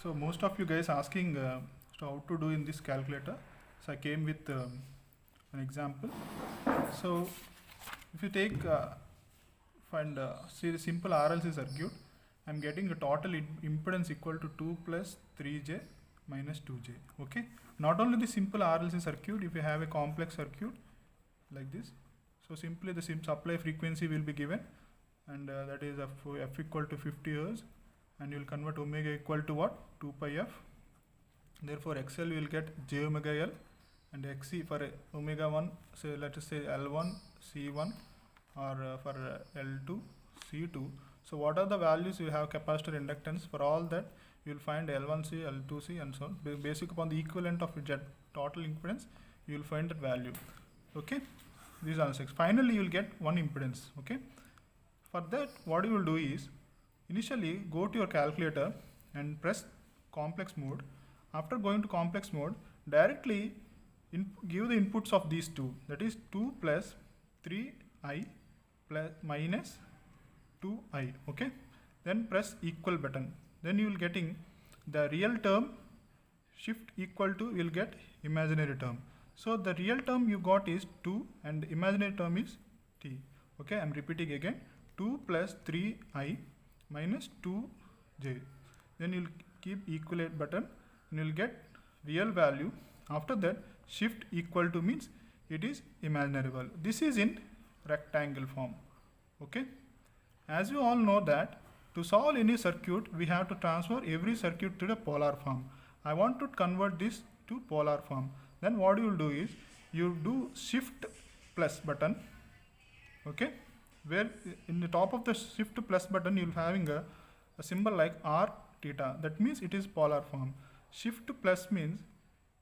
So most of you guys asking so how to do in this calculator. So I came with an example. So if you take see the simple RLC circuit, I'm getting a total impedance equal to 2 plus 3j minus 2j. Okay. Not only the simple RLC circuit, if you have a complex circuit like this, so simply the supply frequency will be given, and that is f equal to 50 Hz, and you will convert omega equal to what? 2 pi f. Therefore XL will get j omega L, and XC for omega 1, say let us say L1 C1, or for L2 C2. So what are the values you have capacitor inductance? For all that you will find L1C, L2C and so on. Basic upon the equivalent of Z total impedance, you will find that value. Okay, these are the 6. Finally you will get one impedance. Okay, for that what you will do is, initially go to your calculator and press complex mode. After going to complex mode, directly give the inputs of these two, that is 2 plus 3i plus minus 2i. Okay, then press equal button. Then you will getting the real term shift equal to, you will get imaginary term. So the real term you got is 2 and the imaginary term is t. Okay, I am repeating again, 2 plus 3i minus 2j. Then you will keep equalate button and you will get real value. After that, shift equal to means it is imaginary value. This is in rectangle form. Okay, as you all know that to solve any circuit we have to transfer every circuit to the polar form. I want to convert this to polar form. Then what you will do is, you do shift plus button. Okay, where in the top of the shift plus button you will having a symbol like r theta. That means it is polar form. Shift plus means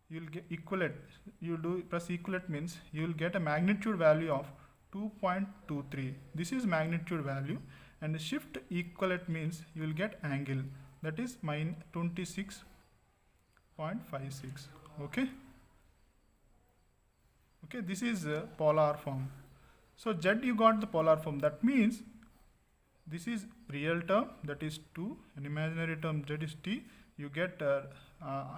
you will get equivalent. You do press equivalent means you will get a magnitude value of 2.23. This is magnitude value, and the shift equivalent means you will get angle, that is minus 26.56. Okay. Okay, this is polar form. So Z you got the polar form. That means this is real term, that is 2, and imaginary term Z is t. You get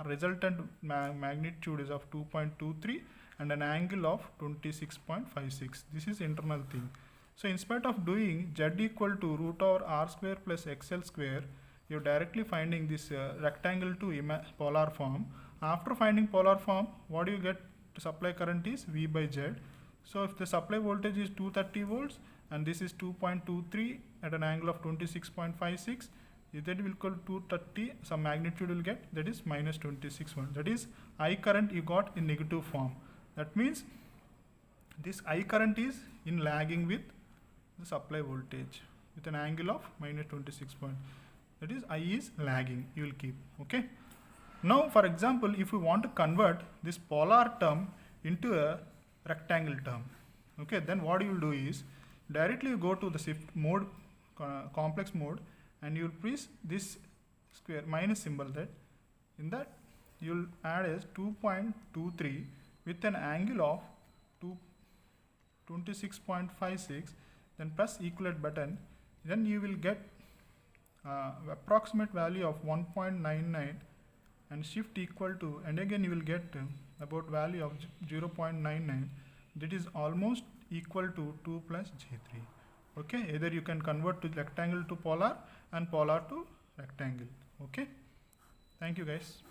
resultant magnitude is of 2.23 and an angle of 26.56. This is internal thing. So in spite of doing Z equal to root over r square plus xl square, you are directly finding this rectangle to polar form. After finding polar form, what do you get? To supply current is V by Z. So if the supply voltage is 230 volts and this is 2.23 at an angle of 26.56, that will equal to 230, some magnitude will get, that is minus 26 volts. That is I current you got in negative form. That means this I current is in lagging with the supply voltage with an angle of minus 26 point. That is I is lagging, you will keep. Okay. Now for example, if you want to convert this polar term into a rectangle term, okay, then what you will do is, directly you go to the shift mode, complex mode, and you will press this square minus symbol. That in that you will add as 2.23 with an angle of 26.56. then press equivalent button. Then you will get approximate value of 1.99 and shift equal to, and again you will get about value of 0.99. that is almost equal to 2 plus j3. Okay, either you can convert to rectangle to polar and polar to rectangle. Okay, thank you guys.